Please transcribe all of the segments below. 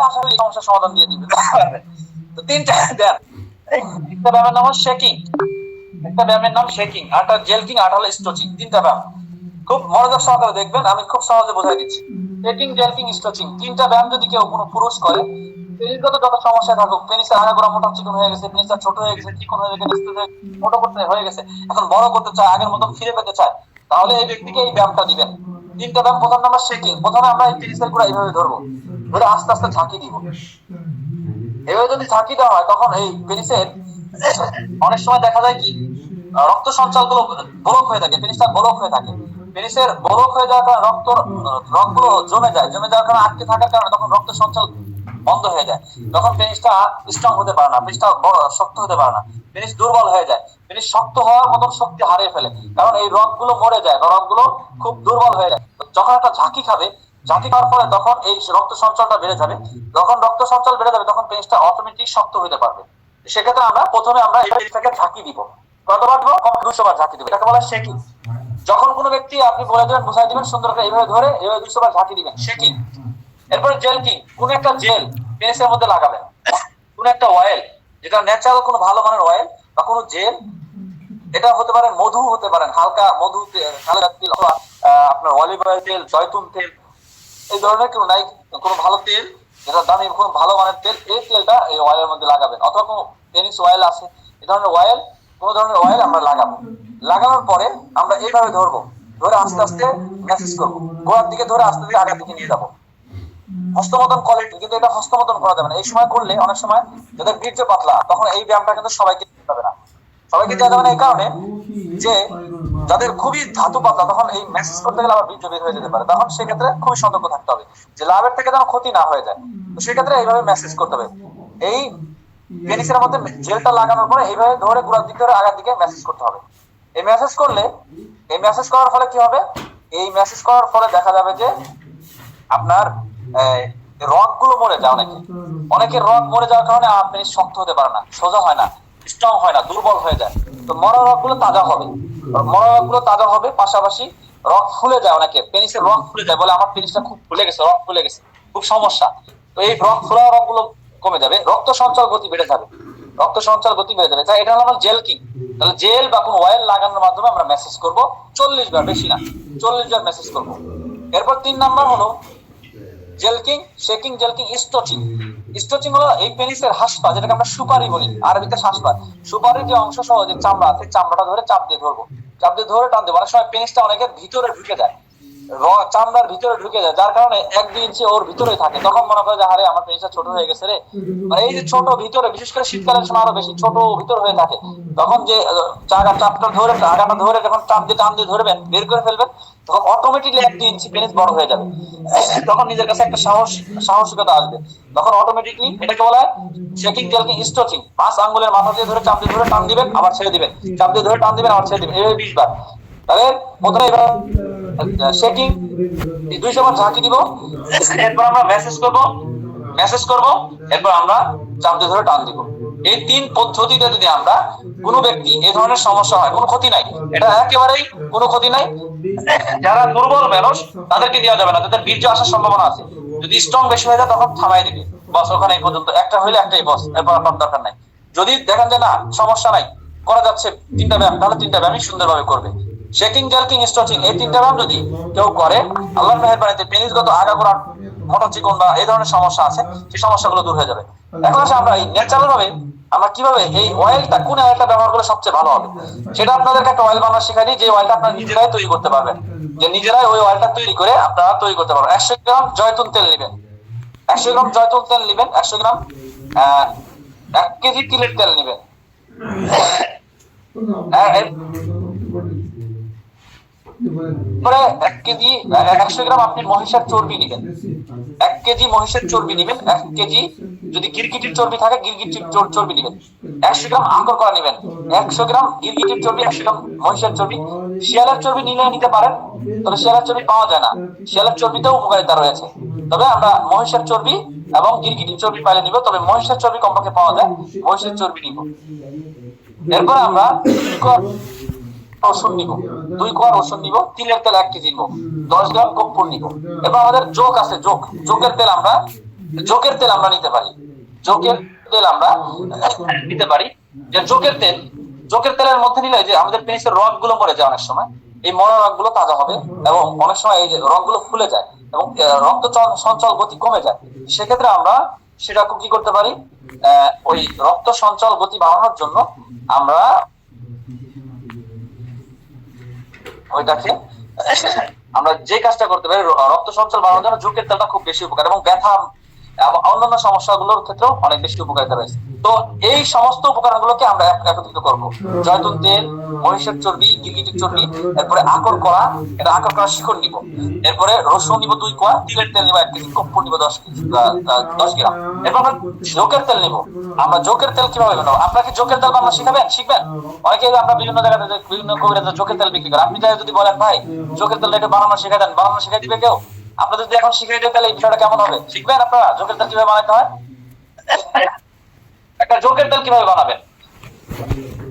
আসলে এই সমস্যার সমাধান দিয়ে দিবে। তো তিনটা দেন। একটা ব্যায়ামের নাম হলো শেকিং, একটা ব্যায়ামের নাম শেকিং, আরটা জেলকিং, আরটা হলো স্ট্রেচিং। তিনটা ব্যায়াম খুব মনোযোগ সহকারে দেখবেন, আমি খুব সহজে বোঝাই দিচ্ছি। শেকিং, জেলকিং, স্ট্রেচিং তিনটা ব্যায়াম যদি কেউ কোনো পুরুষ করে, পেনিসগত যত সমস্যা থাকুক, পেনিসের আগাগোড়া মোটা চিকন হয়ে গেছে, পেনিসটা ছোট হয়ে গেছে, চিকন হয়ে গেছে, ছোট করতে হয়ে গেছে, এখন বড় করতে চায়, আগের মতন ফিরে পেতে চায়, তাহলে এই ব্যক্তিকে এই ব্যায়ামটা দিবেন। তিনটা ব্যায়াম। প্রথম নাম্বার শেকিং। প্রথমে আমরা এই পেনিসের গোড়া এইভাবে ধরবো, ধরে আস্তে আস্তে ঝাঁকি দিব। এভাবে যদি ঝাঁকি দেওয়া হয়, তখন এই পেনিসের অনেক সময় দেখা যায় কি, রক্ত সঞ্চাল গুলো ব্লক হয়ে থাকে, পেনিসটা ব্লক হয়ে থাকে। পেনিসের ব্লক হয়ে যাওয়ার কারণে রক্তগুলো জমে যায়, জমে যাওয়ার কারণে আটকে থাকার কারণে তখন রক্ত সঞ্চাল বন্ধ হয়ে যায়। তখন পেনিসটা স্ট্রং হতে পারে না, পেনিসটা শক্ত হতে পারে না, পেনিস দুর্বল হয়ে যায়, পেনিস শক্ত হওয়ার মতন শক্তি হারিয়ে ফেলে, কারণ এই রগগুলো মরে যায়, রগগুলো খুব দুর্বল হয়ে যায়। যখন একটা ঝাঁকি খাবে, ঝাঁকি খাওয়ার ফলে তখন এই রক্ত সঞ্চালটা বেড়ে যাবে। যখন রক্ত সঞ্চাল বেড়ে যাবে, তখন পেনিসটা অটোমেটিক শক্ত হতে পারবে। সেক্ষেত্রে আমরা প্রথমে আমরা এই পেনিসটাকে ঝাঁকি দিব। কতবার দিব? কম 200 বার ঝাঁকি দিব। এটাকে বলা হয় শেকিং। যখন কোনো ব্যক্তি আপনি বলে দেবেন, বুঝাই দিবেন সুন্দর করে, এইভাবে ধরে এইভাবে 200 বার ঝাঁকি দিবেন, শেকিং। এরপরে জেলকিং। কোন একটা জেল পেনিসের মধ্যে লাগাবেন, কোন একটা অয়েল, যেটা ন্যাচারাল কোনো ভালো মানের অয়েল বা কোনো জেল, এটা হতে পারে মধু, হতে পারেন হালকা মধু, হালকা তেল, অথবা আপনার অলিভ অয়েল তেল, জয়তুন তেল, এই ধরনের কোনো নাই, কোনো ভালো তেল, যেটা দামি কোনো ভালো মানের তেল, এই তেলটা এই অয়েলের মধ্যে লাগাবেন। অথবা কোনো টেনিস অয়েল আছে, এই ধরনের অয়েল, কোনো ধরনের অয়েল আমরা লাগাবো। লাগানোর পরে আমরা এইভাবে ধরবো, ধরে আস্তে আস্তে ম্যাসেজ করবো, গোড়ার দিকে ধরে আস্তে আস্তে আগের দিকে নিয়ে যাবো। হস্তমতন কোয়ালিটি, কিন্তু এটা হস্তমতন করা যাবে না। এই সময় করলে অনেক সময় যাদের বীর্য পাতলা, তখন এই ব্যায়ামটা কিন্তু সবাইকে দিতে হবে না। সবাইকে দেওয়া যাবে না এই কারণে যে যাদের খুবই ধাতু পাতলা, তখন এই মেসেজ করতে গেলে আবার বীর্য বের হয়ে যেতে পারে, তখন সেক্ষেত্রে খুবই সতর্ক থাকতে হবে যে লাভের থেকে যেন ক্ষতি না হয়ে যায়। তো সেক্ষেত্রে এইভাবে মেসেজ করতে হবে। এই পেনিসের মধ্যে জেলটা লাগানোর পরে এইভাবে ধরে গোড়ার দিক ধরে আগার দিকে মেসেজ করতে হবে। এই মেসেজ করলে, এই মেসেজ করার ফলে কি হবে, এই মেসেজ করার ফলে দেখা যাবে যে আপনার রগ গুলো মরে যায়। অনেকের রগ মরে যাওয়ার কারণে আপনি শক্ত হতে পারে না, সোজা হয় না, স্ট্রং হয় না, দুর্বল হয়ে যায়। তো মরা রগ গুলো তাজা হবে, মরা রগ গুলো তাজা হবে। পাশাপাশি রগ ফুলে যায়, অনেকে পেনিসের রগ ফুলে যায়, বলে আমার পেনিসটা খুব ফুলে গেছে, রগ ফুলে গেছে, খুব সমস্যা। তো এই রগ ফোলা রগ গুলো কমে যাবে, রক্ত সঞ্চার গতি বেড়ে যাবে, রক্ত সঞ্চার গতি বেড়ে যাবে। তাই এটা হলো আমার জেল কিং। তাহলে জেল বা কোনো অয়েল লাগানোর মাধ্যমে আমরা মেসেজ করব 40 বার, বেশি না, 40 বার মেসেজ করব। এরপর 3 নাম্বার হলো জেলকিং, শেকিং, জেলকিং, স্ট্রেচিং। স্ট্রেচিং হলো এই পেনিসের হাসপা, যেটাকে আমরা সুপারি বলি, আরবিতে হাসপা। সুপারির যে অংশ সহ যে চামড়া আছে, চামড়াটা ধরে চাপ দিয়ে ধরবো, চাপ দিয়ে ধরে টান দেবো। অনেক সময় পেনিসটা অনেকের ভিতরে ঢুকে যায়, চামড়ার ভিতরে ঢুকে যায়, যার কারণে 1-2 ইঞ্চি ওর ভিতরে থাকে, তখন মনে করে যে আরে আমার পেনিসটা ছোট হয়ে গেছে রে। মানে এই যে ছোট ভিতরে, বিশেষ করে শীতকালের সময় আরো বেশি ছোট ভিতর হয়ে থাকে, তখন যে চাপটা ধরে, আগাটা ধরে যখন চাপ দিয়ে টান দিয়ে ধরবেন, বের করে ফেলবেন, তখন অটোমেটিকলি 1-2 ইঞ্চি পেনিস বড় হয়ে যাবে। তখন নিজের কাছে একটা সাহসিকতা আসবে, তখন অটোমেটিকলি এটাকে বলা হয় শেকিং, জেলকিং, স্ট্রেচিং। 5 আঙ্গুলের মাথা দিয়ে ধরে চাপ দিয়ে ধরে টান দিবেন, আবার ছেড়ে দিবেন, চাপ দিয়ে ধরে টান দিবেন, আবার ছেড়ে দিবেন, এইভাবে 20 বার। তাহলে প্রথমে শেকিং 200 বার ঝাঁকি দিব, এরপর আমরা মেসেজ করব, মেসেজ করব, এরপর আমরা চাপ দিয়ে ধরে টান দিব। এই 3 পদ্ধতিতে যদি আমরা কোনো ব্যক্তি এই ধরনের সমস্যা হয়, কোনো ক্ষতি নাই, এটা একেবারেই কোনো ক্ষতি নাই। যারা দুর্বল মানুষ তাদেরকে দেওয়া যাবে না, তাদের বীর্য আসার সম্ভাবনা আছে। যদি স্ট্রং বেশি হয়ে যায়, তখন থামাই দিবে, বস ওখানে এই পর্যন্ত, একটা হইলে একটাই বস, এরপর আপনার দরকার নাই। যদি দেখেন যে না সমস্যা নাই, করা যাচ্ছে 3টা ব্যায়াম, তাহলে 3টা ব্যায়ামই সুন্দরভাবে করবে। শেকিং, জেলকিং, স্ট্রেচিং, এই 3টা ব্যায়াম যদি কেউ করে, আল্লাহর মেহেরবানিতে পেনিসগত আগাগোড়া মোটা চিকন বা এই ধরনের সমস্যা আছে, সেই সমস্যাগুলো দূর হয়ে যাবে। এখন আসে আমরা এই ন্যাচারাল ভাবে আমরা কিভাবে এই অয়েলটা, কোন অয়েলটা ব্যবহার করলে সবচেয়ে ভালো হবে, সেটা আপনাদেরকে একটা অয়েল বানানো শেখাই দিই, যে অয়েলটা আপনারা নিজেরাই তৈরি করতে পারবেন, যে নিজেরাই ওই অয়েলটা তৈরি করে আপনারা তৈরি করতে পারবেন। 100 গ্রাম জয়তুন তেল নেবেন, 100 গ্রাম জয়তুন তেল নেবেন, 100 গ্রাম 1 কেজি তিলের তেল নেবেন, পরে 1 কেজি 100 গ্রাম আপনি মহিষের চর্বি নেবেন, 1 কেজি মহিষের চর্বি নেবেন, 1 কেজি যদি গিরগিটির চর্বি থাকে গিরগিটির চর্বি নেবেন, 100 গ্রাম আকর করা নেবেন, 100 গ্রাম গিরগিটির চর্বি, 100 গ্রাম মহিষের চর্বি। শিয়ালের চর্বি নিলে নিতে পারেন, তবে শিয়ালের চর্বি পাওয়া যায় না, শিয়ালের চর্বিতেও উপকারিতা রয়েছে, তবে আমরা মহিষের চর্বি এবং গিরগিটির চর্বি পাইলে নিব, তবে মহিষের চর্বি কমপক্ষে পাওয়া যায়, মহিষের চর্বি নিব। এরপর আমরা রসুন নিব, 2 কোয়া রসুন নিব, তিলের তেল 1 কেজি নিব, 10 গ্রাম কর্পূর নিব। এবার আমাদের যোগ আছে, যোগের তেল আমরা জোকের তেল আমরা নিতে পারি। জোকের তেল আমরা নিতে পারি। যে জোকের তেলের মধ্যে নিলে যে আমাদের পেনিসের রগ গুলো মরে যায় অনেক সময়, এই মরা রগ গুলো তাজা হবে, এবং অনেক সময় এই রগ গুলো ফুলে যায় এবং রক্ত সঞ্চাল গতি কমে যায়। সেক্ষেত্রে আমরা সেটা কি করতে পারি, ওই রক্ত সঞ্চাল গতি বাড়ানোর জন্য আমরা ওইটাকে আমরা যে কাজটা করতে পারি, রক্ত সঞ্চাল বাড়ানোর জন্য জোকের তেলটা খুব বেশি উপকার, এবং ব্যথা অন্যান্য সমস্যাগুলোর ক্ষেত্রেও অনেক বেশি উপকারিতা রয়েছে। তো এই সমস্ত উপকরণগুলোকে আমরা একত্রিত করব। জয়তুন তেল, মহিষের চর্বি, গিরগিটির চর্বি, এরপরে আকর করা, এটা আকর করা শিকড় নিব, এরপরে রসুন নিব 2 কোয়া, তিলের তেল নিব 1 কেজি, কর্পূর নিব 10 গ্রাম, এরপর আমরা জোকের তেল নিব। আমরা জোকের তেল কিভাবে বানাবো, আপনাকে জোকের তেল বানানো শিখবেন। অনেকে আমরা বিভিন্ন জায়গাতে বিভিন্ন কবিরাজরা জোকের তেল বিক্রি করে, আপনি যদি বলেন ভাই জোকের তেলটা বানানো শিখাই দেন, বানানো শিখাই দিবে কেউ? আপনাদের যদি এখন শিখিয়ে দিই তাহলে এই বিষয়টা কেমন হবে? শিখবেন আপনারা জোকের তেল কিভাবে বানাতে হয়? একটা জোকের তেল কিভাবে বানাবেন?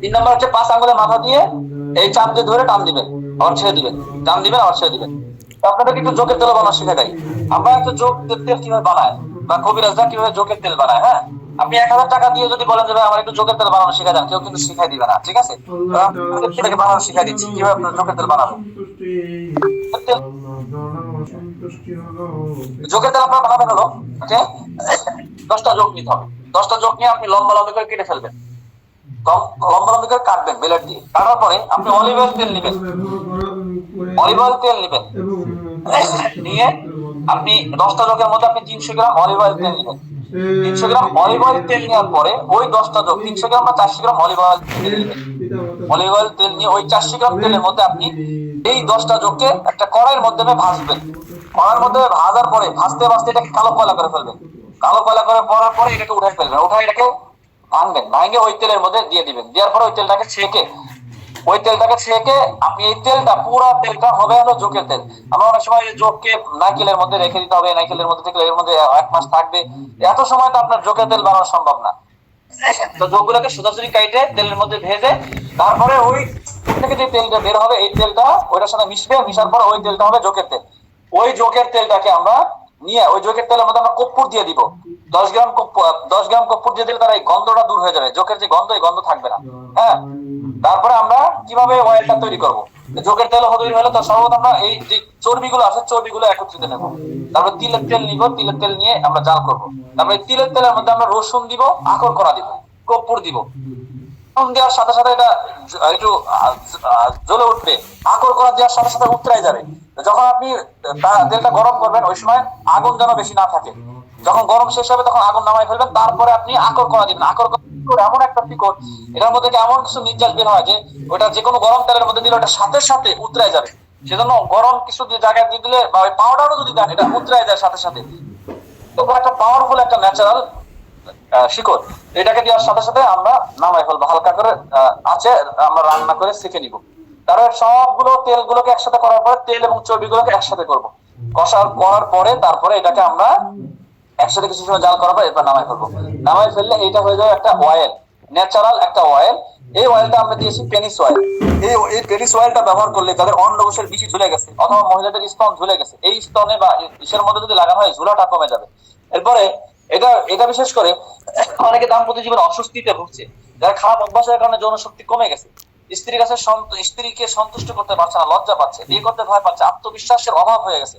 3 নম্বর হচ্ছে 5 আঙ্গুলের মাথা দিয়ে এই চাপ দিয়ে ধরে টান দিবেন, আবার ছেড়ে দিবেন, টান দিবেন আবার ছেড়ে দিবেন। আপনাদেরকে একটু জোকের তেল বানানো শিখে দেয়। আমরা একটা জোকের তেল কিভাবে বানায় বা কবিরাজরা কিভাবে জোকের তেল বানায়, হ্যাঁ, আপনি 1000 টাকা দিয়ে যদি বলেন যে আমার একটু জোকের তেল বানানো শিখে দেন, কেউ কিন্তু শিখাই দিবে না, ঠিক আছে? বানানো শিখাই দিচ্ছি কিভাবে আপনার জোকের তেল বানাবো। জোকের তেল আপনার বানাবেন হলো, ওকে, 10টা জোক নিতে হবে। 10টা জোক নিয়ে আপনি লম্বা লম্বা করে কেটে ফেলবেন, লম্বা লম্বা করে কাটবেন ব্লেড দিয়ে। কাটার পরে আপনি অলিভ অয়েল তেল নেবেন, নিয়ে আপনি 10টা জোকের মধ্যে আপনি 300 গ্রাম অলিভ অয়েল তেল নেবেন। 300 গ্রাম অলিভ অয়েল তেল নেওয়ার পরে ওই 10টা জোক 300 গ্রাম বা 400 গ্রাম অলিভ অয়েল তেল নেবেন। অলিভ অয়েল তেল নিয়ে ওই 400 গ্রাম তেলের মধ্যে আপনি এই 10টা জোককে একটা কড়াইয়ের মধ্যে ভাজবেন। কড়াইয়ের মধ্যে ভাজার পরে ভাজতে ভাজতে এটাকে কালো কয়লা করে ফেলবেন। কালো কয়লা করে পড়ার পরে এটাকে উঠাই ফেলবেন, উঠাই এটাকে ভাঙবেন, ভাঙে ওই তেলের মধ্যে দিয়ে দিবেন। দেওয়ার পরে ওই তেলটাকে ছেঁকে আপনি এই তেলটা পুরো তেলটা হবে হলো জোকের তেল। আমরা অনেক সময় জোককে নারকেলের মধ্যে রেখে দিতে হবে, নারকেলের মধ্যে থাকলে এর মধ্যে 1 মাস থাকবে, এত সময় তো আপনার জোকের তেল বানানো সম্ভব না। তো জোকগুলোকে সোজাসুজি কাটে তেলের মধ্যে ভেজে তারপরে ওই থেকে যে তেলটা বের হবে এই তেলটা ওইটার সাথে মিশবে, মিশার পর ওই তেলটা হবে জোকের তেল। ওই জোকের তেলটাকে আমরা নিয়ে ওই জোকের তেলের মধ্যে আমরা কর্পূর দিয়ে দিব। 10 গ্রাম কর্পূর দিয়ে দিলে তার এই গন্ধটা দূর হয়ে যাবে, জোকের যে গন্ধ এই গন্ধ থাকবে না, হ্যাঁ। তারপরে আমরা কিভাবে অয়েলটা তৈরি করব, জোকের তেল তৈরি হলে তো সর্বপ্রথম আমরা এই যে চর্বিগুলো আছে চর্বিগুলো একত্রিত নেব। তারপর তিলের তেল নিব, তিলের তেল নিয়ে আমরা জাল করব। তারপরে তিলের তেলের মধ্যে আমরা রসুন দিব, আকর করা দিব, কর্পূর দিব। দেওয়ার সাথে সাথে এটা একটু জ্বলে উঠবে, আকর করা দেওয়ার সাথে সাথে উতরাই যাবে। যখন আপনি তেলটা গরম করবেন ওই সময় আগুন যেন বেশি না থাকে, যখন গরম শেষ হবে তখন আগুন নামাই ফেলবেন। তারপরে আপনি আকর করা দিবেন। আকর এমন একটা শিকড়, এটার মধ্যে এমন কিছু নির্যাস বের হয় যে ওটা যে কোনো গরম তেলের মধ্যে দিলে ওটা সাথে সাথে উতরাই যাবে। সেজন্য গরম কিছু জায়গায় দিয়ে দিলে বা পাউডারও যদি দেন এটা উতরাই যায় সাথে সাথে। তো একটা পাওয়ারফুল একটা ন্যাচারাল শিকড়, এটাকে দেওয়ার সাথে সাথে আমরা নামাই ফেলবো, হালকা করে আছে আমরা রান্না করে শিখে নিব। তারপরে সবগুলো তেলগুলোকে একসাথে করার পরে তেল এবং চর্বিগুলোকে একসাথে করব, করার পরে তারপরে এটাকে আমরা একসাথে কিছু সময় জাল করাবো, এরপর নামাই ফেলবো। নামাই ফেললে এইটা হয়ে যাবে একটা অয়েল, ন্যাচারাল একটা অয়েল। এই অয়েলটা আমরা দিয়েছি পেনিস অয়েল। এই পেনিস অয়েলটা ব্যবহার করলে যাদের অন্ডকোষের বিচি ঝুলে গেছে অথবা মহিলাদের স্তন ঝুলে গেছে, এই স্তনে বা ইসের মধ্যে যদি লাগানো হয় ঝুলাটা কমে যাবে। এরপরে এটা বিশেষ করে অনেকে দাম্পত্য জীবনে অস্বস্তিতে ভুগছে, যারা খারাপ অভ্যাসের কারণে যৌন শক্তি কমে গেছে, স্ত্রীকে সন্তুষ্ট করতে পারছে না, লজ্জা পাচ্ছে, বিয়ে করতে ভয় পাচ্ছে, আত্মবিশ্বাসের অভাব হয়ে গেছে,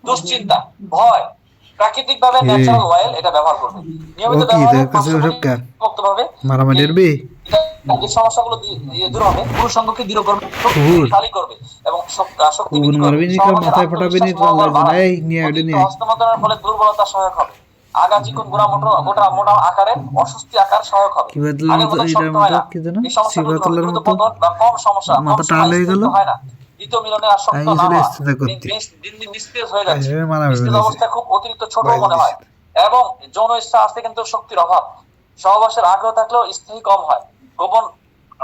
দুশ্চিন্তা, ভয়, প্রাকৃতিক ভাবে ন্যাচারাল অয়েল এটা ব্যবহার করবে। নিয়মিত ব্যবহারে মারামারি যে সমস্যাগুলো দূর হবে, পুরুষাঙ্গকে দৃঢ় করবে, শক্তিশালী করবে এবং শক্তি বৃদ্ধি করবে। হস্তমৈথুনের ফলে দুর্বলতা সহায়ক হবে। আগা চিকন গোটা মোটা আকারের অস্বস্তি আকার সহায়ক হবে। এই সমস্যাগুলো দ্রুত পতন বা কম সমস্যা হয় না। দ্বিতীয় মিলনে আর শক্ত না হয়, দিন দিন নিস্তেজ হয়ে যাচ্ছে, নিস্তেজ অবস্থায় খুব অতিরিক্ত ছোট মনে হয় এবং যৌন ইচ্ছা আসতে কিন্তু শক্তির অভাব। সহবাসের আগ্রহ থাকলেও স্থায়ী কম হয়।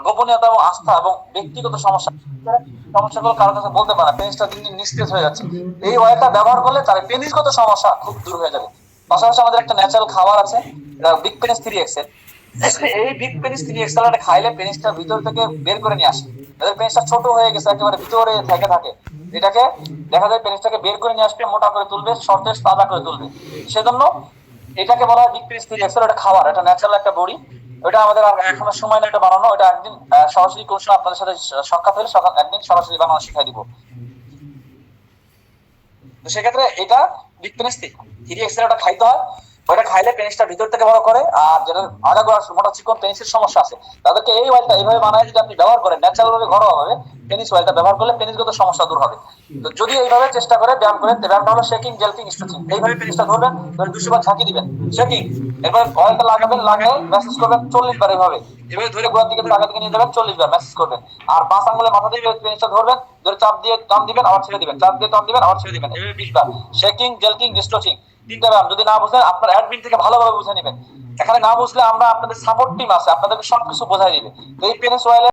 গোপনীয়তা এবং আস্থা এবং ব্যক্তিগত সমস্যাগুলো কারোর কাছে বলতে পারে, পেনিসটা দিন দিন নিস্তেজ হয়ে যাচ্ছে। এই অয়েলটা ব্যবহার করলে তার পেনিসগত সমস্যা খুব দূর হয়ে যাবে। পাশাপাশি আমাদের একটা ন্যাচারাল খাবার আছে, এটা বিগ পেনিস 3XL। এই বিগ পেনিস 3XL এটা খাইলে পেনিসটা ভিতর থেকে বের করে নিয়ে আসে। যাদের পেনিসটা ছোট হয়ে গেছে একেবারে ভিতরে থাকে, এটাকে দেখা যায় পেনিসটাকে বের করে নিয়ে আসবে, মোটা করে তুলবে, সতেজ তাজা করে তুলবে। সেজন্য এটাকে বলা হয় বিগ থ্রি এক্সেল। এটা খাবার, এটা ন্যাচারাল একটা বড়ি। ওটা আমাদের আর এখনো সময় নেই এটা বানানো। ওটা একদিন সরাসরি কোন সময় আপনাদের সাথে সাক্ষাৎ হলে একদিন সরাসরি বানানো শিখাই দিব। তো সেক্ষেত্রে এটা বিগ পেনিস থ্রি এক্সেল ওটা খাইতে হয়। ওটা খাইলে পেনিসটা ভিতর থেকে বড় করে। আর যেটা আগাগোড়া মোটা চিকন পেনিসের সমস্যা আছে তাদেরকে এই অয়েলটা এইভাবে বানায় যদি আপনি ব্যবহার করেন ন্যাচারাল ভাবে ঘরোয়া ভাবে, পেনিস অয়েলটা ব্যবহার করলে পেনিসগত সমস্যা দূর হবে। তো যদি এইভাবে চেষ্টা করে ব্যায়াম করেন, ব্যায়ামটা হলো শেকিং, জেলকিং, স্ট্রেচিং। এইভাবে পেনিসটা ধরবেন, ধরে 200 বার ঝাঁকি দিবেন, শেকিং। এরপর অয়েলটা লাগাবেন, লাগাই ম্যাসেজ করবেন 40 বার। এইভাবে এভাবে ধরে গোড়ার দিকে আগা দিকে নিয়ে যাবেন, 40 বার ম্যাসেজ করবেন। আর 5 আঙ্গুলের মাথা দিয়ে পেনিসটা ধরবেন, ধরে চাপ দিয়ে টান দিবেন, আবার ছেড়ে দিবেন, চাপ দিয়ে টান দিবেন, আবার ছেড়ে দিবেন। এইভাবে 20 বার। শেকিং, জেলকিং, স্ট্রেচিং, তিনটা ব্যায়াম। যদি না বুঝেন আপনার অ্যাডমিন থেকে ভালোভাবে বুঝে নেবেন। এখানে না বুঝলে আমরা আপনাদের সাপোর্ট টিম আছে, আপনাদেরকে সবকিছু বোঝাই দিবে। তো এই পেনিস অয়েল